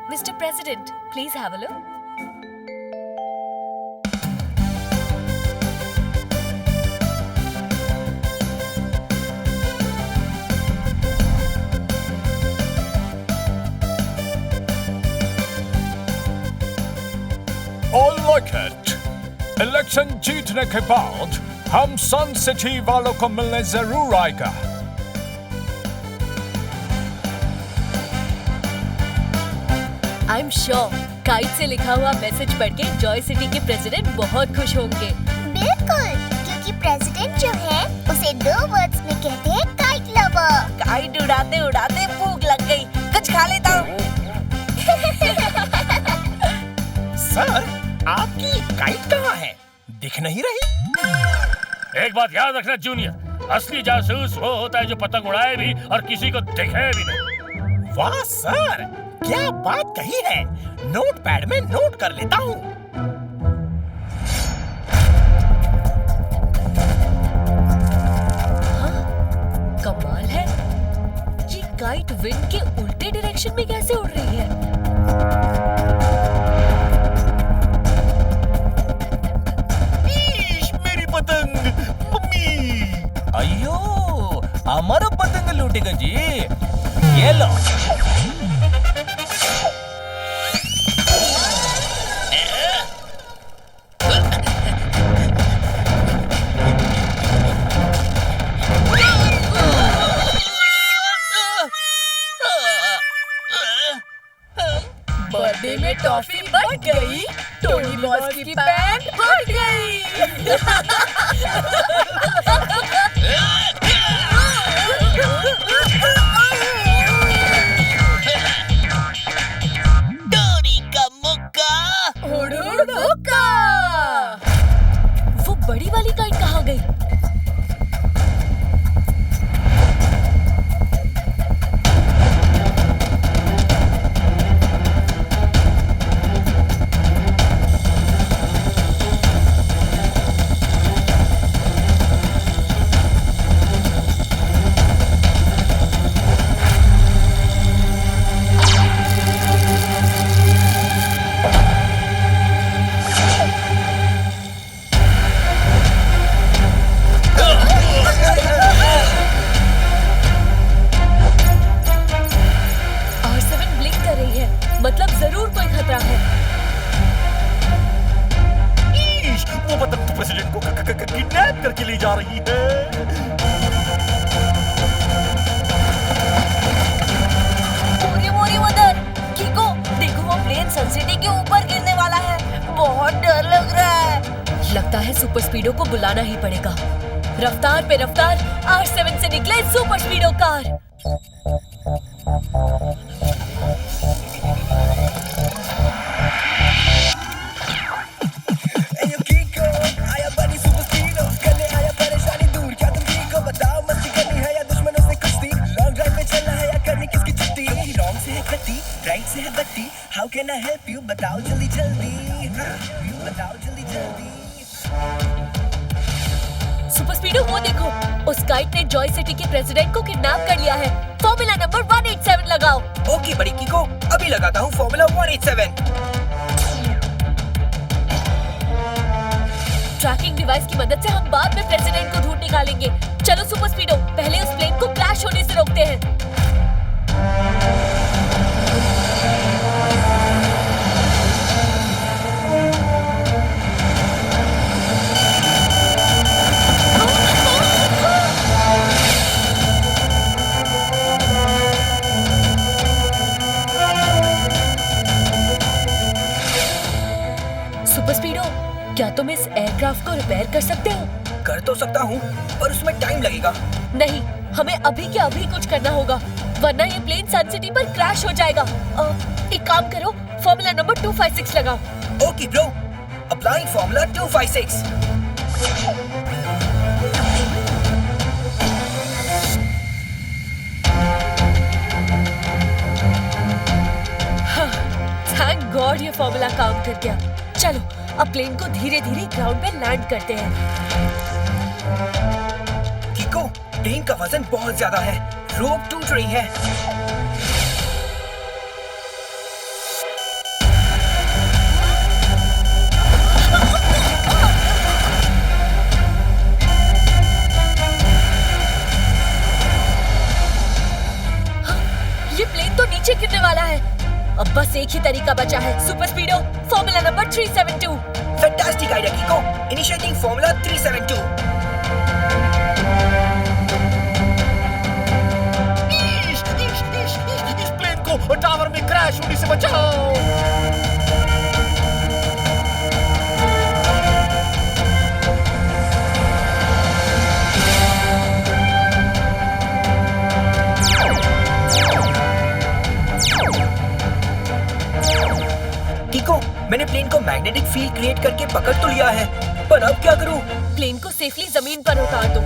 Mr. President, please have a look. All like it. Election जीतने के बाद हम सन सिटी वालों को मिलने जरूर आएगा। I'm sure काइट से लिखा हुआ मैसेज पढ़ के जॉय सिटी के प्रेसिडेंट बहुत खुश होंगे। बिल्कुल, क्योंकि प्रेसिडेंट जो है उसे 2 वर्ड्स में कहते हैं काइट लवर। काइट उड़ाते उड़ाते भूख लग गई, कुछ खा लेता हूँ। सर, आपकी काइट कहाँ है? दिख नहीं रही। एक बात याद रखना जूनियर, असली जासूस वो होता है जो पतंग उड़ाए भी और किसी को दिखे भी नहीं। वाह सर, क्या बात कही है। नोटपैड में नोट कर लेता हूँ। कमाल है, ये काइट विंड के उल्टे डायरेक्शन में कैसे उड़ रही है? मेरी पतंग, मम्मी। अयो, हमारा पतंग लूटेगा जी। ये लो। बर्थडे में टॉफी बढ़ गई, टोनी बॉस की पैंट बढ़ गई। टोनी का मुक्का। उड़ धोखा। वो बड़ी वाली काइट कहाँ गई? मतलब जरूर कोई खतरा है। वो पतंग तो प्रेसिडेंट को किडनैप करके ले जा रही है। मोरी मदर, कीको, देखो वो प्लेन सन सिटी के ऊपर गिरने वाला है। बहुत डर लग रहा है। लगता है सुपर स्पीडो को बुलाना ही पड़ेगा। रफ्तार पे रफ्तार R7 से निकले super speedo car. How can I help you? बताओ जल्दी जल्दी, बताओ जल्दी जल्दी। सुपर स्पीडो वो देखो, उस काइट ने जॉय सिटी के प्रेसिडेंट को किडनैप कर लिया है। फॉर्मूला नंबर 187 लगाओ। ओके बड़ी कीको, अभी लगाता हूँ फॉर्मूला 187। ट्रैकिंग डिवाइस की मदद से हम बाद में प्रेसिडेंट को ढूंढ निकालेंगे। चलो सुपर स्पीडो, पहले उस प्लेन को क्रैश होने से रोकते हैं। सुपर स्पीडो, क्या तुम इस एयरक्राफ्ट को रिपेयर कर सकते हो? कर तो सकता हूँ, पर उसमें टाइम लगेगा। नहीं, हमें अभी के अभी कुछ करना होगा, वरना ये प्लेन सन सिटी पर क्रैश हो जाएगा। एक काम करो, फॉर्मूला नंबर 256 लगाओ। Okay bro, applying formula 256। Thank God ये फॉर्मूला काम कर गया। चलो अब प्लेन को धीरे धीरे ग्राउंड पे लैंड करते हैं। कीको, प्लेन का वजन बहुत ज्यादा है, रोप टूट रही है। अब बस एक ही तरीका बचा है, Super Speedo, formula number 372। Fantastic idea Kiko, initiating formula 372। इस प्लेन को टावर में क्रैश होने से बचाओ। कीको, मैंने प्लेन को मैग्नेटिक फील्ड क्रिएट करके पकड़ तो लिया है, पर अब क्या करूं? प्लेन को सेफली जमीन पर उतार दो।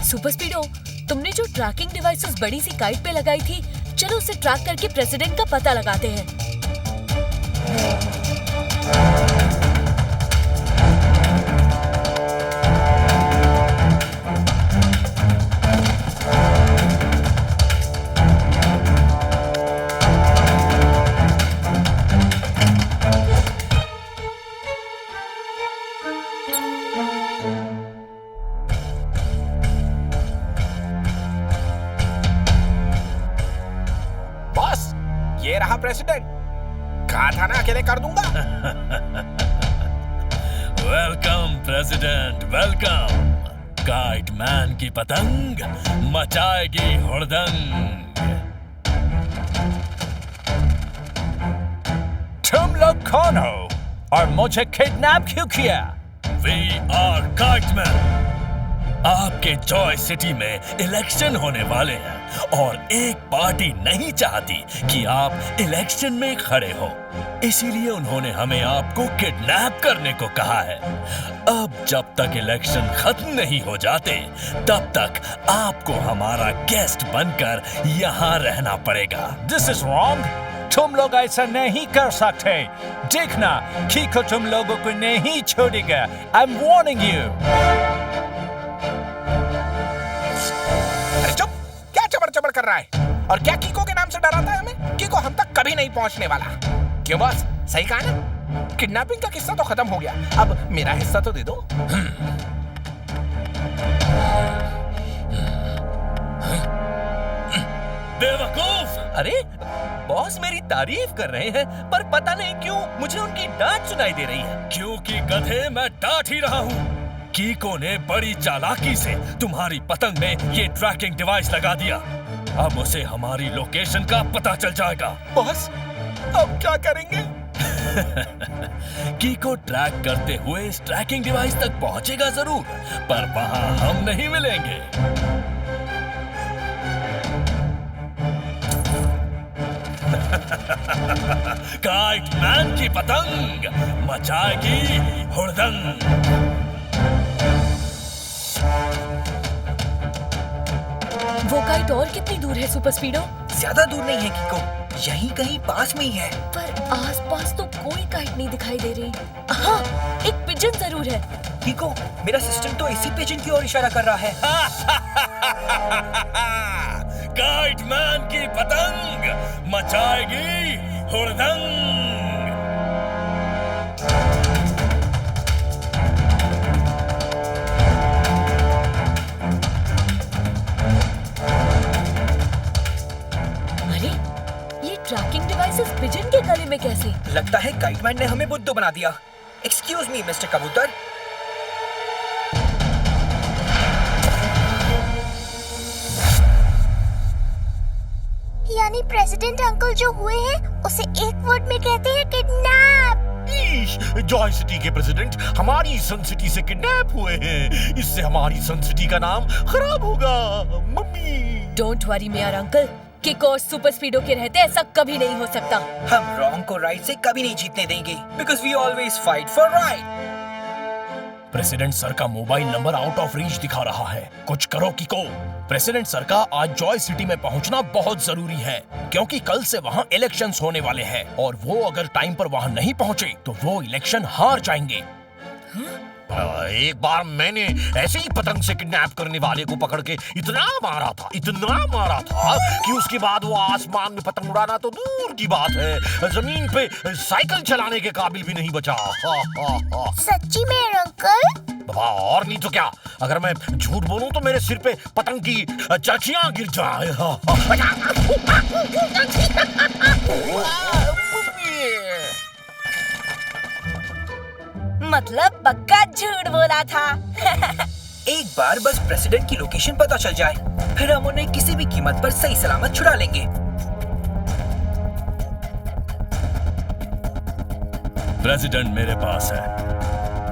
सुपर स्पीडो, तुमने जो ट्रैकिंग डिवाइसेस बड़ी सी काइट पे लगाई थी, चलो उसे ट्रैक करके प्रेसिडेंट का पता लगाते हैं। ये रहा प्रेसिडेंट, कहा था ना अकेले कर दूंगा। Welcome president, welcome. Kite man की पतंग मचाएगी हुड़दंग। तुम लोग कौन हो और मुझे किडनैप क्यों किया? We are kite man. आपके जॉय सिटी में इलेक्शन होने वाले हैं और एक पार्टी नहीं चाहती कि आप इलेक्शन में खड़े हो, इसीलिए उन्होंने हमें आपको किडनैप करने को कहा है। अब जब तक इलेक्शन खत्म नहीं हो जाते, तब तक आपको हमारा गेस्ट बनकर यहाँ रहना पड़ेगा। This is wrong. तुम लोग ऐसा नहीं कर सकते। देखना, कीको तुम लोगों को नहीं छोड़ेगा। I'm warning you. अरे चुप, क्या चबर चबर कर रहा है? और क्या कीको के नाम से डराता है हमें? कीको हम तक कभी नहीं पहुंचने वाला। क्यों बॉस, सही कहा ना? किडनैपिंग का किस्सा तो खत्म हो गया, अब मेरा हिस्सा तो दे दो। बेवकूफ! अरे बॉस मेरी तारीफ कर रहे हैं, पर पता नहीं क्यों मुझे उनकी डांट सुनाई दे रही है। क्योंकि गधे मैं डांट ही रहा हूँ। कीको ने बड़ी चालाकी से तुम्हारी पतंग में ये ट्रैकिंग डिवाइस लगा दिया। अब उसे हमारी लोकेशन का पता चल जाएगा। बॉस, अब क्या करेंगे? कीको ट्रैक करते हुए इस ट्रैकिंग डिवाइस तक पहुंचेगा जरूर, पर वहां हम नहीं मिलेंगे। काइट मैन की पतंग मचाएगी हुड़दंग। वो काइट और कितनी दूर है सुपर स्पीडो? ज्यादा दूर नहीं है कीको, यहीं कहीं पास में ही है। पर आसपास तो कोई काइट नहीं दिखाई दे रही। हाँ, एक पिजन जरूर है। कीको, मेरा सिस्टम तो इसी पिजन की ओर इशारा कर रहा है। काइट मैन की पतंग मचाएगी हुड़दंग। अरे, ये ट्रैकिंग डिवाइसेस पिजन के गले में कैसे? लगता है काइटमैन ने हमें बुद्धू बना दिया। एक्सक्यूज मी मिस्टर कबूतर। यानी प्रेसिडेंट अंकल जो हुए हैं उसे एक वर्ड में कहते हैं किडनैप। जॉय सिटी के प्रेसिडेंट हमारी सन सिटी से किडनैप हुए हैं। इससे हमारी सन सिटी का नाम खराब होगा। Mummy, don't worry mayor uncle, Kiko और सुपर स्पीडो के रहते ऐसा कभी नहीं हो सकता। हम रॉन्ग को राइट से कभी नहीं जीतने देंगे, because we always fight for right. President sir का mobile number out of reach दिखा रहा है। कुछ करो किको। प्रेसिडेंट सर का आज जॉय सिटी में पहुंचना बहुत जरूरी है, क्योंकि कल से वहां इलेक्शंस होने वाले हैं और वो अगर टाइम पर वहां नहीं पहुंचे तो वो इलेक्शन हार जाएंगे। एक बार मैंने ऐसे ही पतंग से किडनैप करने वाले को पकड़ के इतना मारा था कि उसके बाद वो आसमान में पतंग उड़ाना तो दूर की बात है, जमीन पे साइकिल चलाने के काबिल भी नहीं बचा। सच्ची में अंकल? बाबा और नहीं तो क्या, अगर मैं झूठ बोलूं तो मेरे सिर पे पतंग की चर्चियां गिर जाए। मतलब पक्का झूठ बोला था। एक बार बस प्रेसिडेंट की लोकेशन पता चल जाए, फिर हम उन्हें किसी भी कीमत पर सही सलामत छुड़ा लेंगे। प्रेसिडेंट मेरे पास है,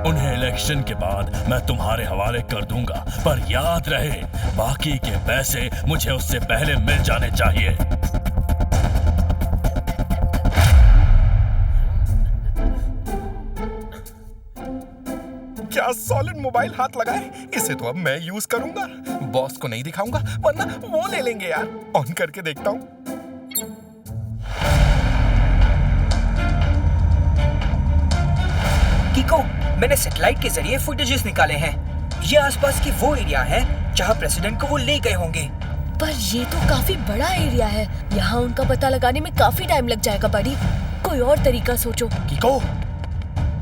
उन्हें इलेक्शन के बाद मैं तुम्हारे हवाले कर दूंगा, पर याद रहे बाकी के पैसे मुझे उससे पहले मिल जाने चाहिए। क्या सॉलिड मोबाइल हाथ लगा है, इसे तो अब मैं यूज करूंगा। बॉस को नहीं दिखाऊंगा वरना वो ले लेंगे यार। ऑन करके देखता हूँ। किको, मैंने सैटेलाइट के जरिए फुटेजेस निकाले हैं। ये आसपास की वो एरिया है जहाँ प्रेसिडेंट को वो ले गए होंगे। पर ये तो काफी बड़ा एरिया है, यहाँ उनका पता लगाने में काफी टाइम लग जाएगा बड़ी। कोई और तरीका सोचो। किको,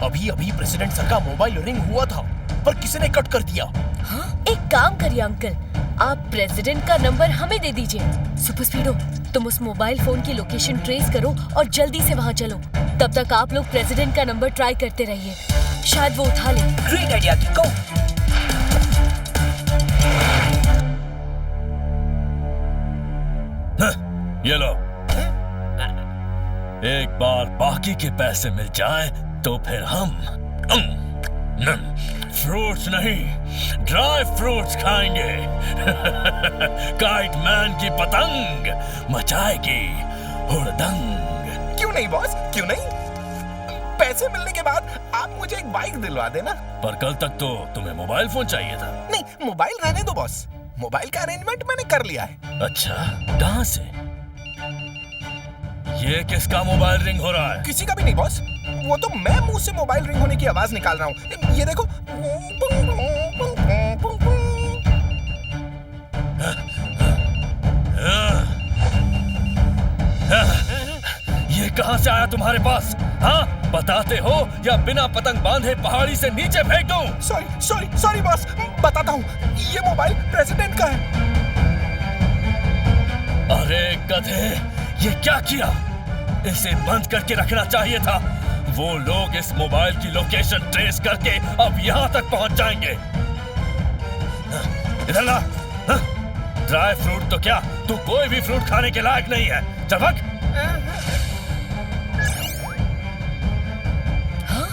अभी प्रेसिडेंट सर का मोबाइल रिंग हुआ था, पर किसी ने कट कर दिया। हाँ? एक काम करिए अंकल, आप प्रेसिडेंट का नंबर हमें दे दीजिए। सुपर स्पीडो, तुम उस मोबाइल फोन की लोकेशन ट्रेस करो और जल्दी से वहाँ चलो। तब तक आप लोग प्रेसिडेंट का नंबर ट्राई करते रहिए, शायद वो उठा ले। Great idea किको। ये लो, एक बार बाकी के पैसे मिल जाए तो फिर हम फ्रूट्स नहीं ड्राई फ्रूट्स खाएंगे। काइट मैन की पतंग मचाएगी हुड़दंग। क्यों नहीं बॉस, क्यों नहीं? पैसे मिलने के बाद आप मुझे एक बाइक दिलवा देना। पर कल तक तो तुम्हें मोबाइल फोन चाहिए था। नहीं, मोबाइल रहने दो बॉस, मोबाइल का अरेंजमेंट मैंने कर लिया है। अच्छा, कहाँ से? ये किसका मोबाइल रिंग हो रहा है? किसी का भी नहीं बॉस, वो तो मैं मुंह से मोबाइल रिंग होने की आवाज निकाल रहा हूँ। ये देखो। ये कहाँ से आया तुम्हारे पास? हाँ, बताते हो या बिना पतंग बांधे पहाड़ी से नीचे फेंक दूं? सॉरी बॉस, बताता हूँ। ये मोबाइल प्रेसिडेंट का है। अरे गधे, ये क्या किया? इसे बंद करके रखना चाहिए था। वो लोग इस मोबाइल की लोकेशन ट्रेस करके अब यहाँ तक पहुंच जाएंगे। इधर ला। ड्राई फ्रूट तो क्या, तू कोई भी फ्रूट खाने के लायक नहीं है। चल भाग। हाँ?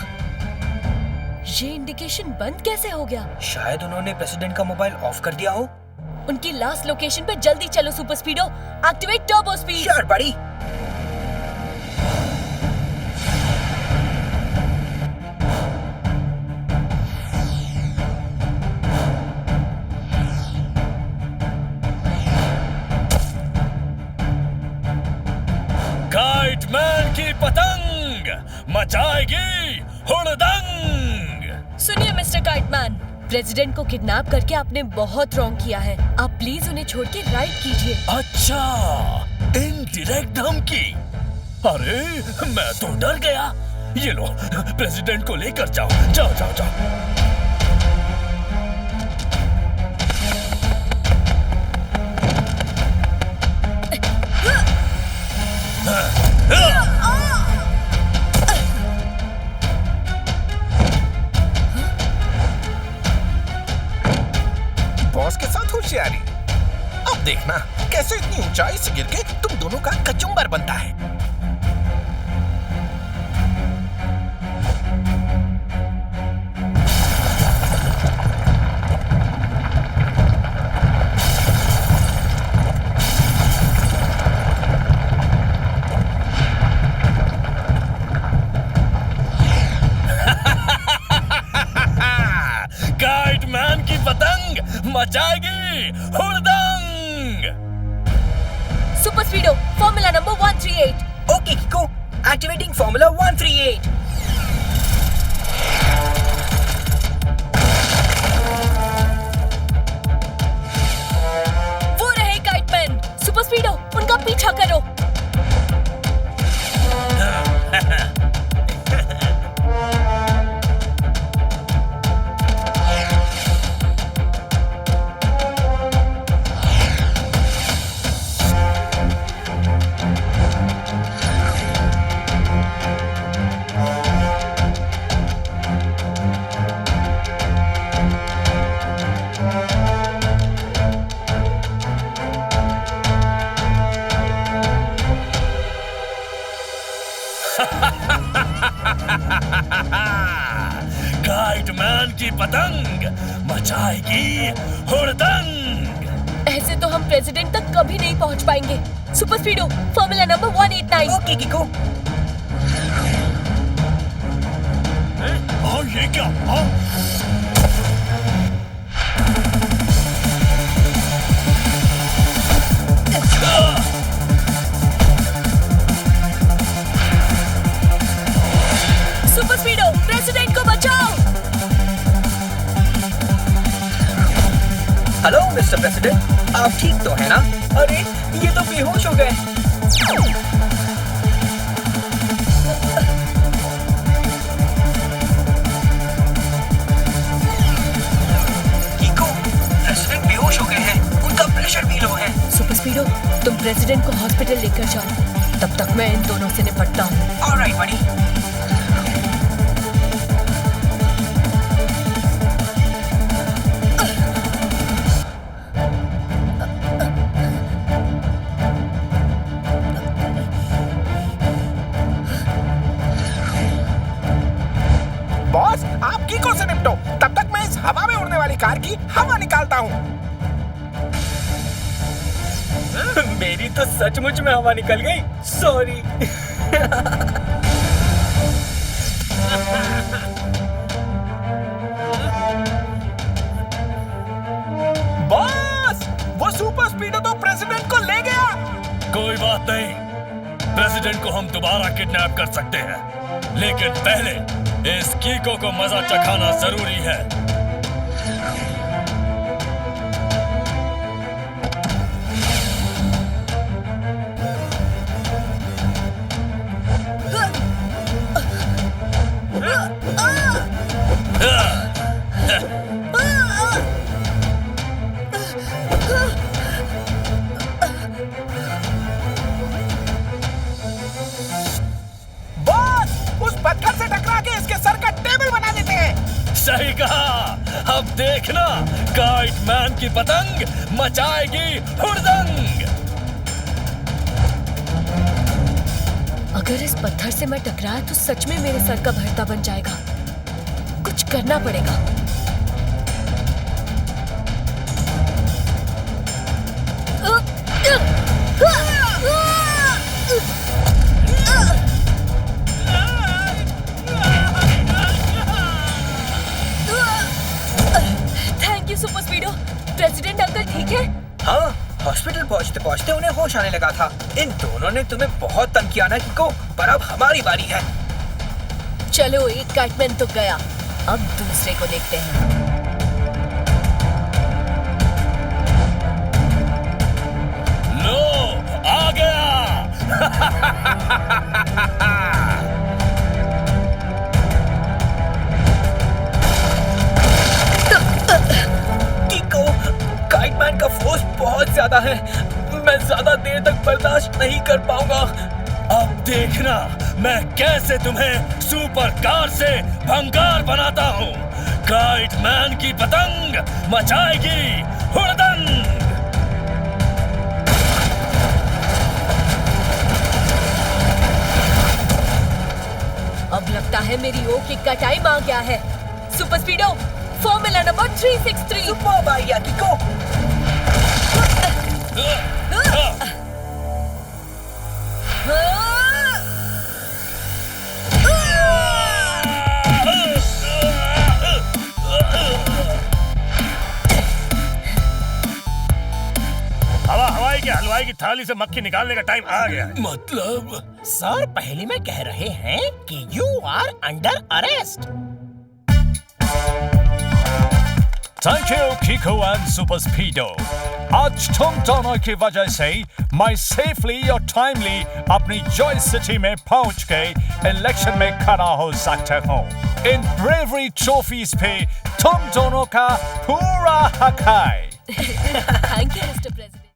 ये इंडिकेशन बंद कैसे हो गया? शायद उन्होंने प्रेसिडेंट का मोबाइल ऑफ कर दिया हो। उनकी लास्ट लोकेशन पे जल्दी चलो super स्पीडो, activate turbo speed. Sure बड़ी। काइट मैन की पतंग मचाएगी हुड़दंग। सुनिए मिस्टर काइटमैन, प्रेसिडेंट को किडनैप करके आपने बहुत रॉन्ग किया है। आप प्लीज उन्हें छोड़ के राइट कीजिए। अच्छा, इनडायरेक्ट धमकी। अरे मैं तो डर गया। ये लो, प्रेसिडेंट को लेकर जाओ। जाओ। बॉस के साथ होशियारी। अब देखना कैसे इतनी ऊंचाई से गिर के तुम दोनों का कचुम्बर बनता है। स्पीडो formula number 138। Okay किको, activating formula 138। वो रहे काइटमैन। सुपर स्पीडो उनका पीछा करो। काइटमैन की पतंग मचाएगी हुड़दंग। ऐसे तो हम प्रेसिडेंट तक कभी नहीं पहुंच पाएंगे। Super Speedo formula number 189। Okay किको। और ये क्या? हाँ? सुपर स्पीडो प्रेसिडेंट को बचाओ। हेलो मिस्टर प्रेसिडेंट, आप ठीक तो है ना? अरे ये तो बेहोश हो गए। किको, प्रेसिडेंट बेहोश हो गए हैं, उनका प्रेशर भी लो है। सुपर स्पीडो तुम प्रेसिडेंट को हॉस्पिटल लेकर जाओ, तब तक मैं इन दोनों से निपटता हूँ। ऑलराइट बनी। बॉस, आप कीको से निपटो, तब तक मैं इस हवा में उड़ने वाली कार की हवा निकालता हूँ। मेरी तो सचमुच में हवा निकल गई। सॉरी। बॉस, वो सुपर स्पीडो तो प्रेसिडेंट को ले गया। कोई बात नहीं, प्रेसिडेंट को हम दोबारा किडनैप कर सकते हैं, लेकिन पहले इस कीको को मजा चखाना जरूरी है। बॉस, उस पत्थर से टकरा के इसके सर का टेबल बना देते हैं। सही कहा। अब देखना, काइटमैन की पतंग मचाएगी हुड़दंग। अगर इस पत्थर से मैं टकराया तो सच में मेरे सर का भरता बन जाएगा। कुछ करना पड़ेगा। Thank you super speedo. President uncle ठीक है? हाँ, हॉस्पिटल पहुंचते पहुंचते उन्हें होश आने लगा था। इन दोनों ने तुम्हें बहुत तंग किया ना किको, पर अब हमारी बारी है। चलो, एक काइटमैन तो गया, अब दूसरे को देखते हैं। लो, आ गया। किको, काइटमैन का फोर्स बहुत ज्यादा है, मैं ज्यादा देर तक बर्दाश्त नहीं कर पाऊंगा। अब देखना, मैं कैसे तुम्हें सुपर कार से भंगार बनाता हूँ। काइटमैन की पतंग मचाएगी हुड़दंग। अब लगता है मेरी ओ किक का टाइम आ गया है। Super Speedo formula number 363। Super idea किको। हवाई लगता है कि हलवाई की थाली से मक्खी निकालने का टाइम आ गया है। मतलब सर पहले में कह रहे हैं कि you are under arrest. Thank you Kiko and Super Speedo। आज तुम दोनों की वजह से मैं सेफली और टाइमली अपनी जॉय सिटी में पहुंच के इलेक्शन में खड़ा हो सकता हूँ। इन ब्रेवरी ट्रॉफीज पे तुम दोनों का पूरा हक है। Thank you mister president.